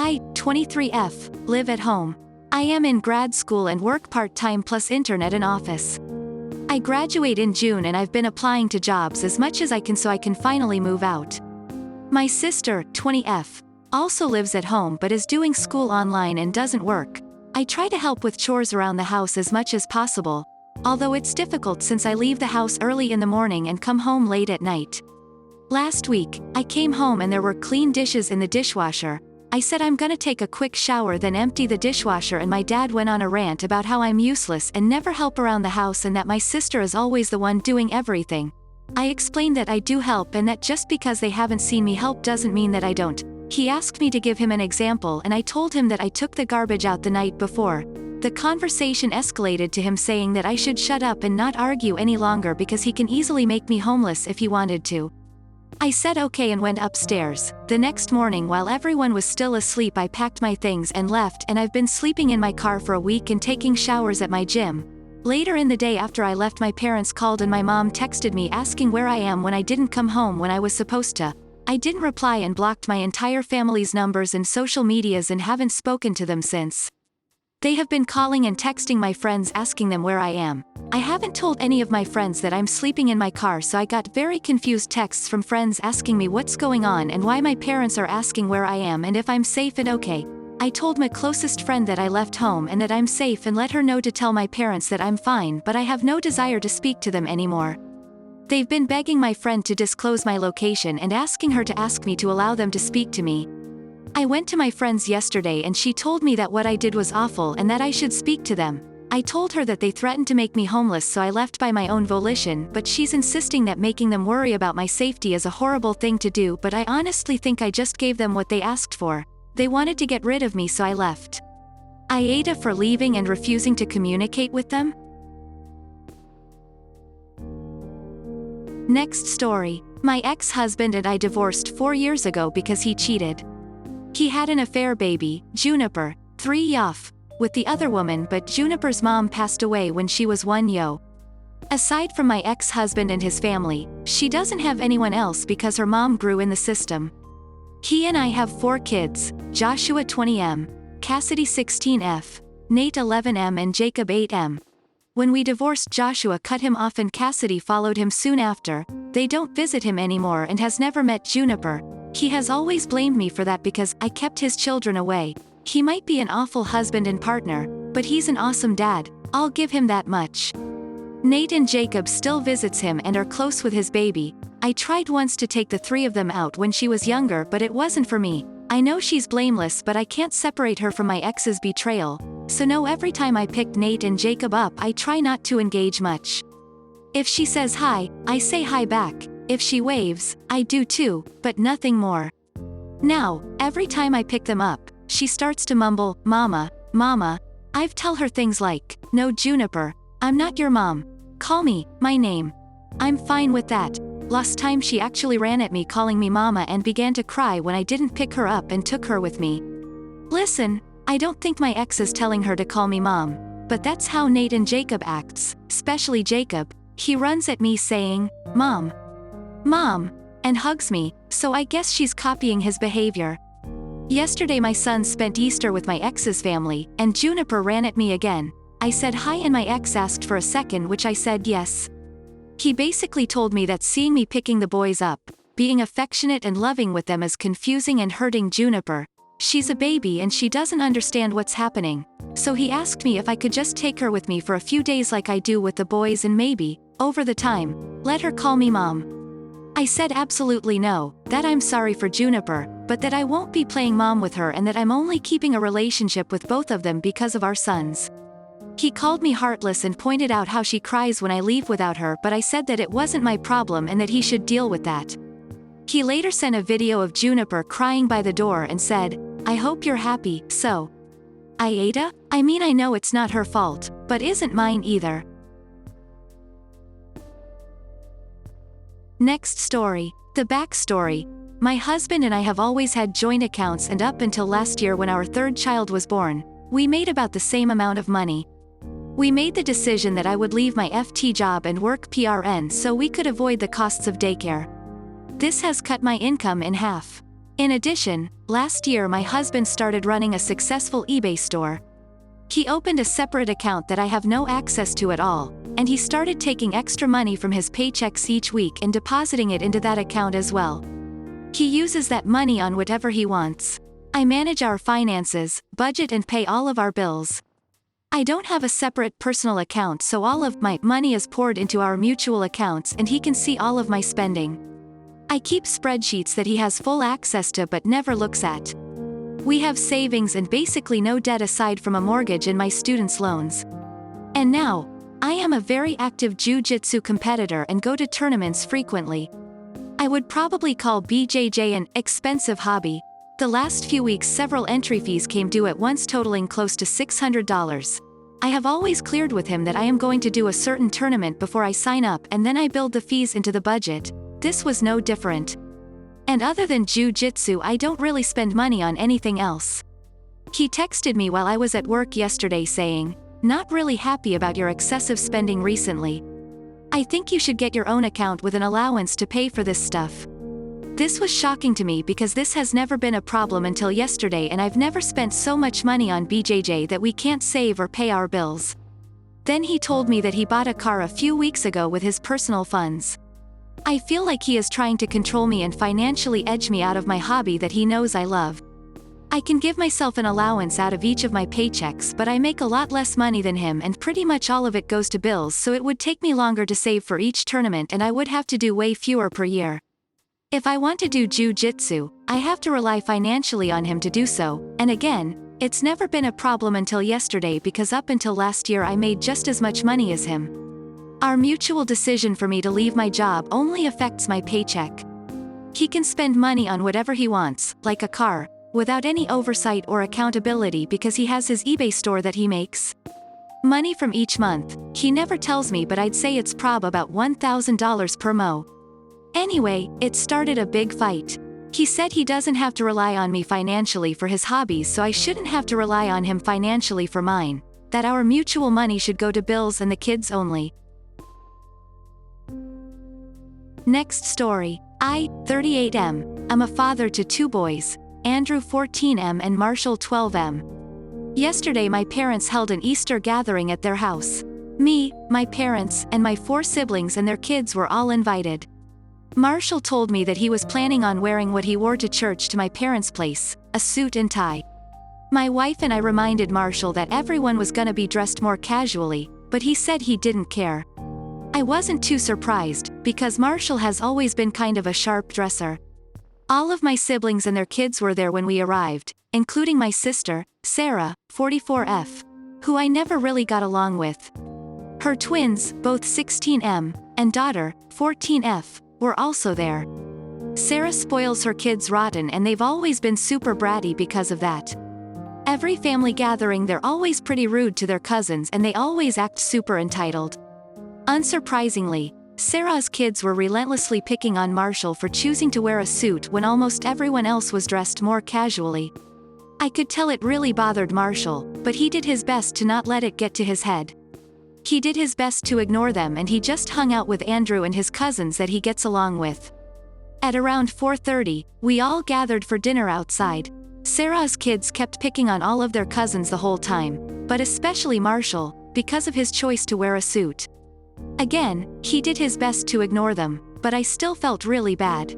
I, 23F, live at home. I am in grad school and work part-time plus intern at an office. I graduate in June and I've been applying to jobs as much as I can so I can finally move out. My sister, 20F, also lives at home but is doing school online and doesn't work. I try to help with chores around the house as much as possible, although it's difficult since I leave the house early in the morning and come home late at night. Last week, I came home and there were clean dishes in the dishwasher. I said I'm gonna take a quick shower then empty the dishwasher, and my dad went on a rant about how I'm useless and never help around the house and that my sister is always the one doing everything. I explained that I do help and that just because they haven't seen me help doesn't mean that I don't. He asked me to give him an example and I told him that I took the garbage out the night before. The conversation escalated to him saying that I should shut up and not argue any longer because he can easily make me homeless if he wanted to. I said okay and went upstairs. The next morning while everyone was still asleep I packed my things and left, and I've been sleeping in my car for a week and taking showers at my gym. Later in the day after I left, my parents called and my mom texted me asking where I am when I didn't come home when I was supposed to. I didn't reply and blocked my entire family's numbers and social medias and haven't spoken to them since. They have been calling and texting my friends asking them where I am. I haven't told any of my friends that I'm sleeping in my car, so I got very confused texts from friends asking me what's going on and why my parents are asking where I am and if I'm safe and okay. I told my closest friend that I left home and that I'm safe and let her know to tell my parents that I'm fine, but I have no desire to speak to them anymore. They've been begging my friend to disclose my location and asking her to ask me to allow them to speak to me. I went to my friends yesterday and she told me that what I did was awful and that I should speak to them. I told her that they threatened to make me homeless, so I left by my own volition, but she's insisting that making them worry about my safety is a horrible thing to do, but I honestly think I just gave them what they asked for. They wanted to get rid of me, so I left. Aita for leaving and refusing to communicate with them? Next story. My ex-husband and I divorced 4 years ago because he cheated. He had an affair baby, Juniper, 3 off, with the other woman, but Juniper's mom passed away when she was 1 yo. Aside from my ex-husband and his family, she doesn't have anyone else because her mom grew in the system. He and I have 4 kids, Joshua 20M, Cassidy 16F, Nate 11M and Jacob 8M. When we divorced, Joshua cut him off and Cassidy followed him soon after. They don't visit him anymore and has never met Juniper. He has always blamed me for that because I kept his children away. He might be an awful husband and partner, but he's an awesome dad, I'll give him that much. Nate and Jacob still visits him and are close with his baby. I tried once to take the 3 of them out when she was younger, but it wasn't for me. I know she's blameless, but I can't separate her from my ex's betrayal. So no, every time I picked Nate and Jacob up I try not to engage much. If she says hi, I say hi back. If she waves, I do too, but nothing more. Now, every time I pick them up, she starts to mumble, "Mama, Mama." I've tell her things like, "No Juniper, I'm not your mom. Call me my name." I'm fine with that. Last time she actually ran at me calling me mama and began to cry when I didn't pick her up and took her with me. Listen, I don't think my ex is telling her to call me mom, but that's how Nate and Jacob acts, especially Jacob. He runs at me saying, "Mom, Mom," and hugs me, so I guess she's copying his behavior. Yesterday my son spent Easter with my ex's family, and Juniper ran at me again. I said hi and my ex asked for a second, which I said yes. He basically told me that seeing me picking the boys up, being affectionate and loving with them is confusing and hurting Juniper. She's a baby and she doesn't understand what's happening. So he asked me if I could just take her with me for a few days like I do with the boys and maybe, over the time, let her call me mom. I said absolutely no, that I'm sorry for Juniper, but that I won't be playing mom with her and that I'm only keeping a relationship with both of them because of our sons. He called me heartless and pointed out how she cries when I leave without her, but I said that it wasn't my problem and that he should deal with that. He later sent a video of Juniper crying by the door and said, "I hope you're happy, so." Aita? I mean, I know it's not her fault, but isn't mine either. Next story. The backstory. My husband and I have always had joint accounts, and up until last year when our 3rd child was born, we made about the same amount of money. We made the decision that I would leave my FT job and work PRN so we could avoid the costs of daycare. This has cut my income in half. In addition, last year my husband started running a successful eBay store. He opened a separate account that I have no access to at all, and he started taking extra money from his paychecks each week and depositing it into that account as well. He uses that money on whatever he wants. I manage our finances, budget and pay all of our bills. I don't have a separate personal account, so all of my money is poured into our mutual accounts and he can see all of my spending. I keep spreadsheets that he has full access to but never looks at. We have savings and basically no debt aside from a mortgage and my students' loans. And now, I am a very active jiu-jitsu competitor and go to tournaments frequently. I would probably call BJJ an expensive hobby. The last few weeks several entry fees came due at once totaling close to $600. I have always cleared with him that I am going to do a certain tournament before I sign up and then I build the fees into the budget. This was no different. And other than jiu-jitsu I don't really spend money on anything else. He texted me while I was at work yesterday saying, "Not really happy about your excessive spending recently. I think you should get your own account with an allowance to pay for this stuff." This was shocking to me because this has never been a problem until yesterday and I've never spent so much money on BJJ that we can't save or pay our bills. Then he told me that he bought a car a few weeks ago with his personal funds. I feel like he is trying to control me and financially edge me out of my hobby that he knows I love. I can give myself an allowance out of each of my paychecks, but I make a lot less money than him and pretty much all of it goes to bills, so it would take me longer to save for each tournament and I would have to do way fewer per year. If I want to do jiu-jitsu, I have to rely financially on him to do so, and again, it's never been a problem until yesterday because up until last year I made just as much money as him. Our mutual decision for me to leave my job only affects my paycheck. He can spend money on whatever he wants, like a car, without any oversight or accountability because he has his eBay store that he makes money from each month. He never tells me, but I'd say it's prob about $1,000 per mo. Anyway, it started a big fight. He said he doesn't have to rely on me financially for his hobbies, so I shouldn't have to rely on him financially for mine, that our mutual money should go to bills and the kids only. Next story. I, 38M, am a father to 2 boys, Andrew 14M and Marshall 12M. Yesterday my parents held an Easter gathering at their house. Me, my parents, and my 4 siblings and their kids were all invited. Marshall told me that he was planning on wearing what he wore to church to my parents' place, a suit and tie. My wife and I reminded Marshall that everyone was gonna be dressed more casually, but he said he didn't care. I wasn't too surprised, because Marshall has always been kind of a sharp dresser. All of my siblings and their kids were there when we arrived, including my sister, Sarah, 44F, who I never really got along with. Her twins, both 16M, and daughter, 14F, were also there. Sarah spoils her kids rotten and they've always been super bratty because of that. Every family gathering they're always pretty rude to their cousins and they always act super entitled. Unsurprisingly, Sarah's kids were relentlessly picking on Marshall for choosing to wear a suit when almost everyone else was dressed more casually. I could tell it really bothered Marshall, but he did his best to not let it get to his head. He did his best to ignore them and he just hung out with Andrew and his cousins that he gets along with. At around 4:30, we all gathered for dinner outside. Sarah's kids kept picking on all of their cousins the whole time, but especially Marshall, because of his choice to wear a suit. Again, he did his best to ignore them, but I still felt really bad.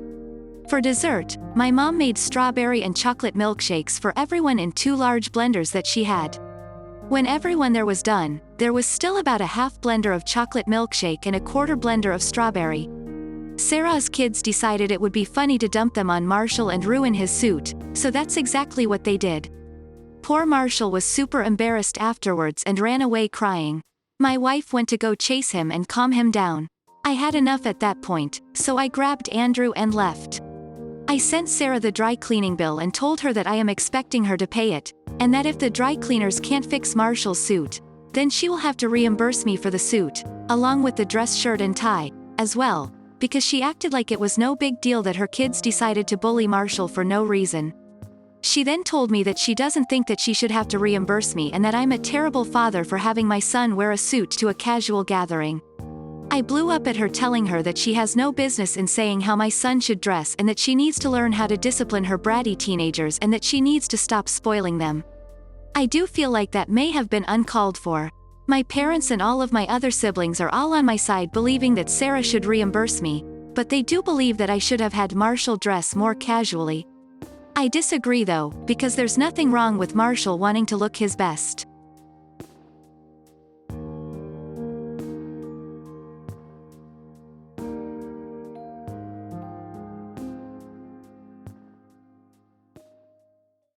For dessert, my mom made strawberry and chocolate milkshakes for everyone in 2 large blenders that she had. When everyone there was done, there was still about a half blender of chocolate milkshake and a quarter blender of strawberry. Sarah's kids decided it would be funny to dump them on Marshall and ruin his suit, so that's exactly what they did. Poor Marshall was super embarrassed afterwards and ran away crying. My wife went to go chase him and calm him down. I had enough at that point, so I grabbed Andrew and left. I sent Sarah the dry cleaning bill and told her that I am expecting her to pay it, and that if the dry cleaners can't fix Marshall's suit, then she will have to reimburse me for the suit, along with the dress shirt and tie, as well, because she acted like it was no big deal that her kids decided to bully Marshall for no reason. She then told me that she doesn't think that she should have to reimburse me and that I'm a terrible father for having my son wear a suit to a casual gathering. I blew up at her, telling her that she has no business in saying how my son should dress and that she needs to learn how to discipline her bratty teenagers and that she needs to stop spoiling them. I do feel like that may have been uncalled for. My parents and all of my other siblings are all on my side, believing that Sarah should reimburse me, but they do believe that I should have had Marshall dress more casually. I disagree though, because there's nothing wrong with Marshall wanting to look his best.